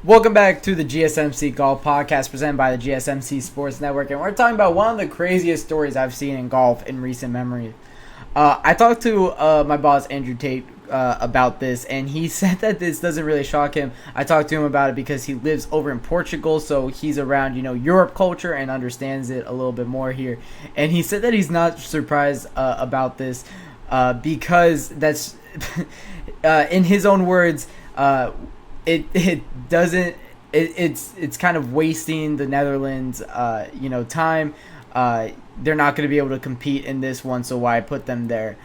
Welcome back to the GSMC Golf Podcast presented by the GSMC Sports Network, and we're talking about one of the craziest stories I've seen in golf in recent memory. I talked to my boss Andrew Tate about this, and he said that this doesn't really shock him. I talked to him about it because he lives over in Portugal, so he's around Europe culture and understands it a little bit more here. And he said that he's not surprised about this because that's in his own words. It's kind of wasting the Netherlands time. They're not going to be able to compete in this one, so why put them there?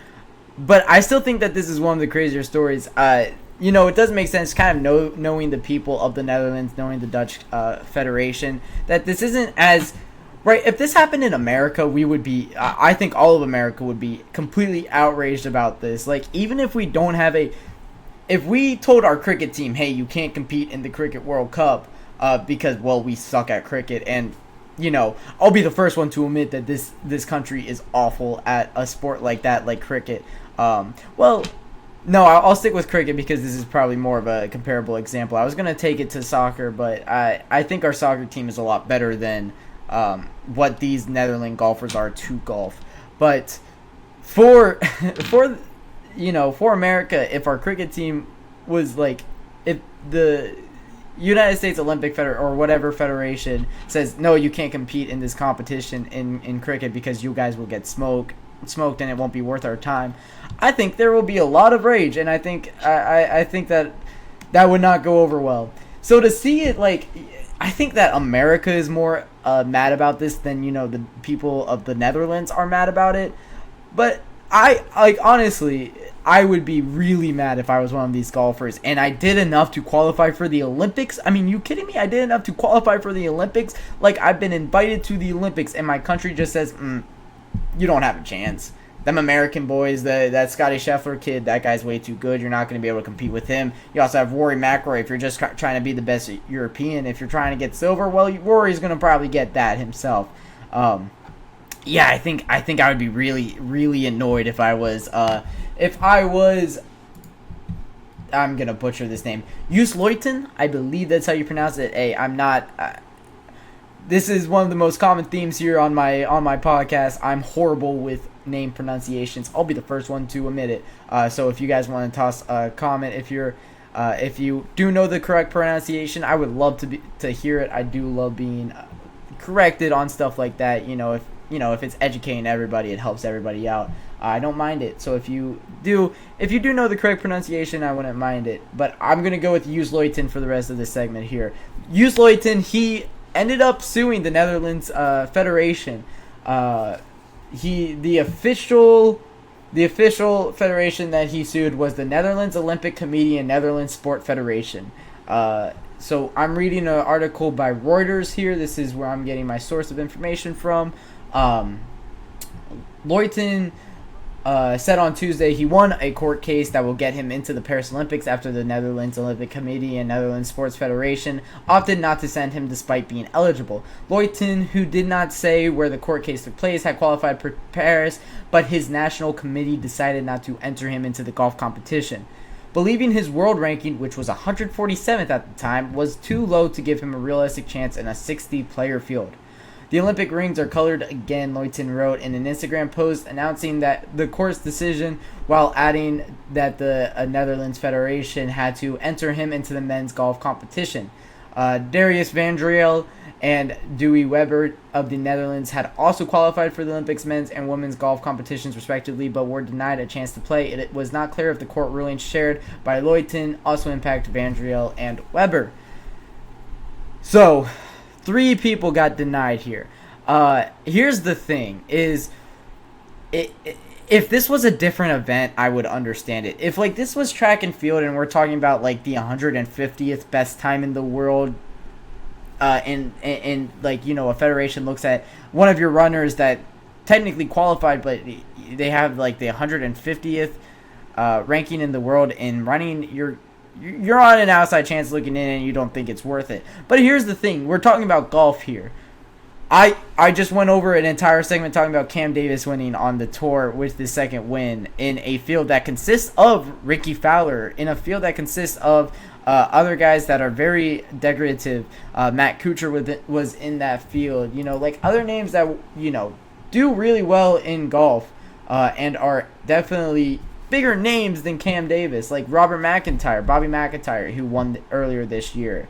But I still think that this is one of the crazier stories. It doesn't make sense kind of knowing the people of the Netherlands, knowing the Dutch Federation, that this isn't as right. If this happened in America, we would be I think all of America would be completely outraged about this. Like, even if we don't have if we told our cricket team, hey, you can't compete in the Cricket World Cup because, well, we suck at cricket, and, I'll be the first one to admit that this country is awful at a sport like that, like cricket. No, I'll stick with cricket because this is probably more of a comparable example. I was going to take it to soccer, but I think our soccer team is a lot better than what these Netherlands golfers are to golf. But for America, if our cricket team was like, if the United States Olympic or whatever federation says, no, you can't compete in this competition in cricket because you guys will get smoked and it won't be worth our time, I think there will be a lot of rage, and I think that would not go over well. So to see it, like, I think that America is more mad about this than the people of the Netherlands are mad about it. But honestly, I would be really mad if I was one of these golfers and I did enough to qualify for the Olympics. I mean, you kidding me? I did enough to qualify for the Olympics. Like, I've been invited to the Olympics and my country just says, you don't have a chance. Them American boys, that Scotty Scheffler kid, that guy's way too good. You're not going to be able to compete with him. You also have Rory McIlroy. If you're just trying to be the best European, if you're trying to get silver, well, Rory's going to probably get that himself. Yeah, I think I would be really, really annoyed if I was, I'm going to butcher this name, Joost Luiten, I believe that's how you pronounce it. Hey, I'm not, this is one of the most common themes here on my podcast. I'm horrible with name pronunciations. I'll be the first one to admit it. So if you guys want to toss a comment, if you do know the correct pronunciation, I would love to hear it. I do love being corrected on stuff like that. If it's educating everybody, it helps everybody out. I don't mind it. So if you do know the correct pronunciation, I wouldn't mind it. But I'm going to go with Joost Luiten for the rest of this segment here. Joost Luiten, he ended up suing the Netherlands Federation. The official federation that he sued was the Netherlands Olympic Committee and Netherlands Sport Federation. So I'm reading an article by Reuters here. This is where I'm getting my source of information from. Luiten said on Tuesday he won a court case that will get him into the Paris Olympics after the Netherlands Olympic Committee and Netherlands Sports Federation opted not to send him despite being eligible. Luiten, who did not say where the court case took place, had qualified for Paris, but his national committee decided not to enter him into the golf competition, believing his world ranking, which was 147th at the time, was too low to give him a realistic chance in a 60-player field. The Olympic rings are colored again, Luiten wrote in an Instagram post announcing that the court's decision, while adding that the Netherlands Federation had to enter him into the men's golf competition. Darius van Driel and Dewey Weber of the Netherlands had also qualified for the Olympics men's and women's golf competitions respectively, but were denied a chance to play. It was not clear if the court ruling shared by Luiten also impacted van Driel and Weber. So, 3 people got denied here. Here's the thing, is if this was a different event, I would understand it. If this was track and field and we're talking about the 150th best time in the world, and a federation looks at one of your runners that technically qualified, but they have the 150th ranking in the world in running, you're on an outside chance looking in and you don't think it's worth it. But here's the thing. We're talking about golf here. I just went over an entire segment talking about Cam Davis winning on the tour with the second win in a field that consists of Ricky Fowler, in a field that consists of Other guys that are very decorative, Matt Kuchar was in that field. Like other names that do really well in golf, and are definitely bigger names than Cam Davis, like Bobby McIntyre, who won earlier this year.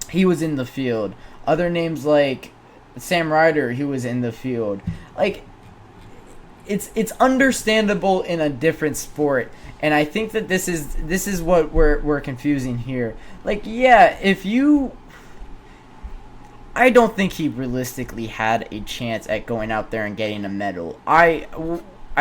He was in the field. Other names like Sam Ryder, who was in the field. Like, it's understandable in a different sport, and I think that this is what we're confusing here. Like, yeah, I don't think he realistically had a chance at going out there and getting a medal. I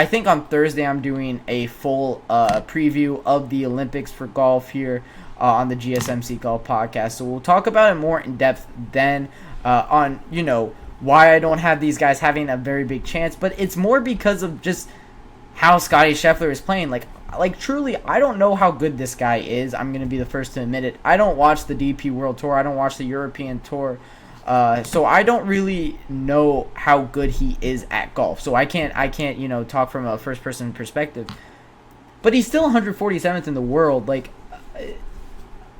think on Thursday I'm doing a full preview of the Olympics for golf here on the GSMC Golf Podcast. So we'll talk about it more in depth then on, why I don't have these guys having a very big chance. But it's more because of just how Scottie Scheffler is playing. Like truly, I don't know how good this guy is. I'm going to be the first to admit it. I don't watch the DP World Tour. I don't watch the European Tour. So I don't really know how good he is at golf. So I can't talk from a first person perspective. But he's still 147th in the world. Like,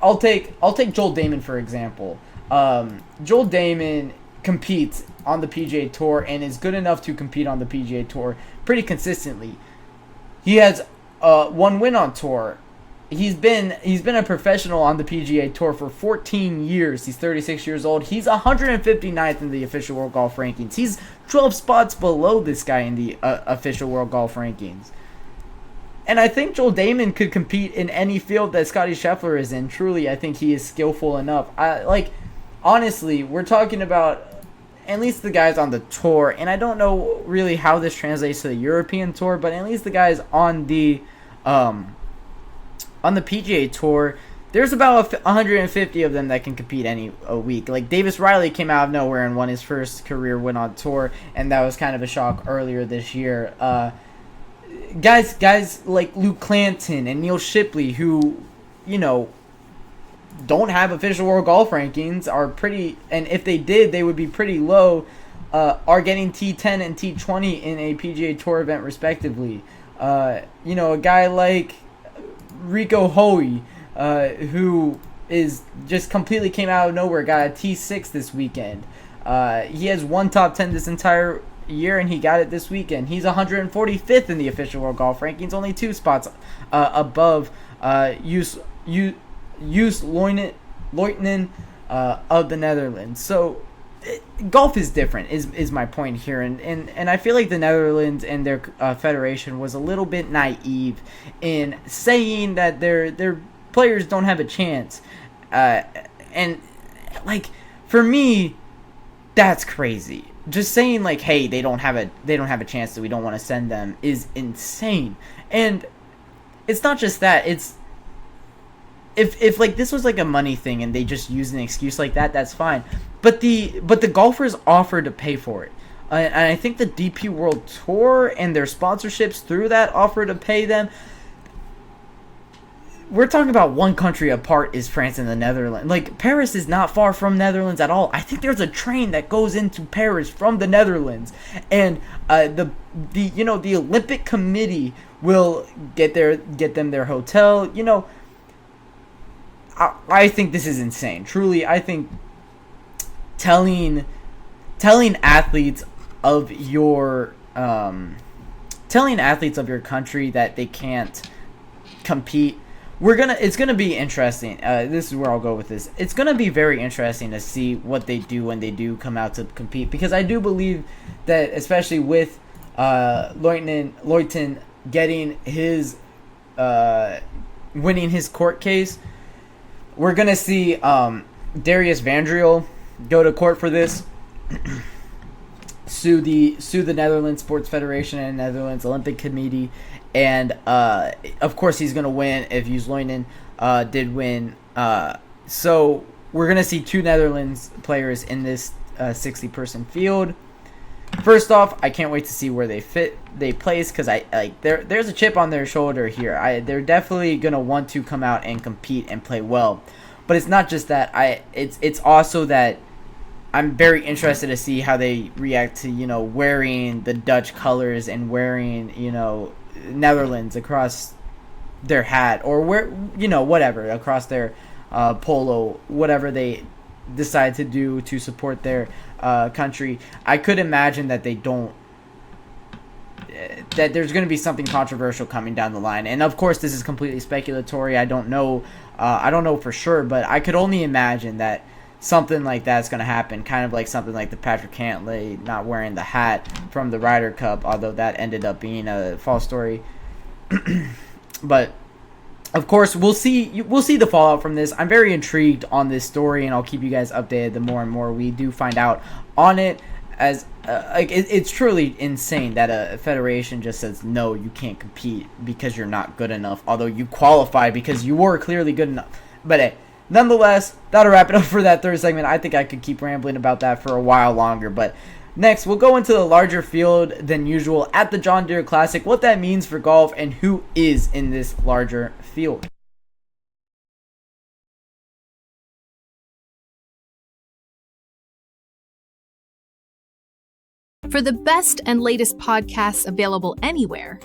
I'll take Joel Damon for example. Joel Damon competes on the PGA Tour and is good enough to compete on the PGA Tour pretty consistently. He has one win on tour. He's been a professional on the PGA Tour for 14 years. He's 36 years old. He's 159th in the official World Golf Rankings. He's 12 spots below this guy in the official World Golf Rankings. And I think Joel Damon could compete in any field that Scottie Scheffler is in. Truly, I think he is skillful enough. Honestly, we're talking about at least the guys on the tour, and I don't know really how this translates to the European Tour, but at least the guys on the PGA Tour, there's about 150 of them that can compete a week. Like Davis Riley came out of nowhere and won his first career win on tour, and that was kind of a shock earlier this year. Guys like Luke Clanton and Neil Shipley, who, don't have official World Golf Rankings, are pretty, and if they did, they would be pretty low, are getting T10 and T20 in a PGA Tour event respectively. A guy like Rico Hoey, who is just completely came out of nowhere, got a T6 this weekend. He has one top 10 this entire year, and he got it this weekend. He's 145th in the official World Golf Rankings, only 2 spots above Joost Luitenant of the Netherlands. So golf is different is my point here, and I feel like the Netherlands and their federation was a little bit naive in saying that their players don't have a chance, and like for me, that's crazy. Just saying like, hey, they don't have a chance, so we don't want to send them, is insane. And it's not just that, it's if like this was like a money thing and they just use an excuse like that, that's fine. But the golfers offered to pay for it, and I think the DP World Tour and their sponsorships through that offer to pay them. We're talking about one country apart is France and the Netherlands. Like, Paris is not far from Netherlands at all. I think there's a train that goes into Paris from the Netherlands, and the Olympic Committee will get them their hotel. I think this is insane. Truly, I think telling athletes of your country that they can't compete. It's gonna be interesting. This is where I'll go with this. It's gonna be very interesting to see what they do when they do come out to compete, because I do believe that, especially with Luitenant getting his winning his court case, we're gonna see Darius Vandriel go to court for this. sue the Netherlands Sports Federation and Netherlands Olympic Committee, and of course he's gonna win if Joost Luitenant did win. So we're gonna see 2 Netherlands players in this 60-person field. First off, I can't wait to see where they place, because there's a chip on their shoulder here. They're definitely gonna want to come out and compete and play well. But it's not just that. It's also that I'm very interested to see how they react to wearing the Dutch colors and wearing Netherlands across their hat or whatever across their polo, whatever they decide to do to support their country. I could imagine that they don't. That there's going to be something controversial coming down the line, and of course, this is completely speculatory. I don't know. I don't know for sure, but I could only imagine that something like that's going to happen. Kind of like something like the Patrick Cantlay not wearing the hat from the Ryder Cup, although that ended up being a false story. But of course, we'll see the fallout from this. I'm very intrigued on this story, and I'll keep you guys updated the more and more we do find out on it. As it's truly insane that a federation just says no, you can't compete because you're not good enough, although you qualify because you were clearly good enough. But hey, nonetheless, that'll wrap it up for that third segment. I think I could keep rambling about that for a while longer, but next we'll go into the larger field than usual at the John Deere Classic, what that means for golf, and who is in this larger field. For the best and latest podcasts available anywhere,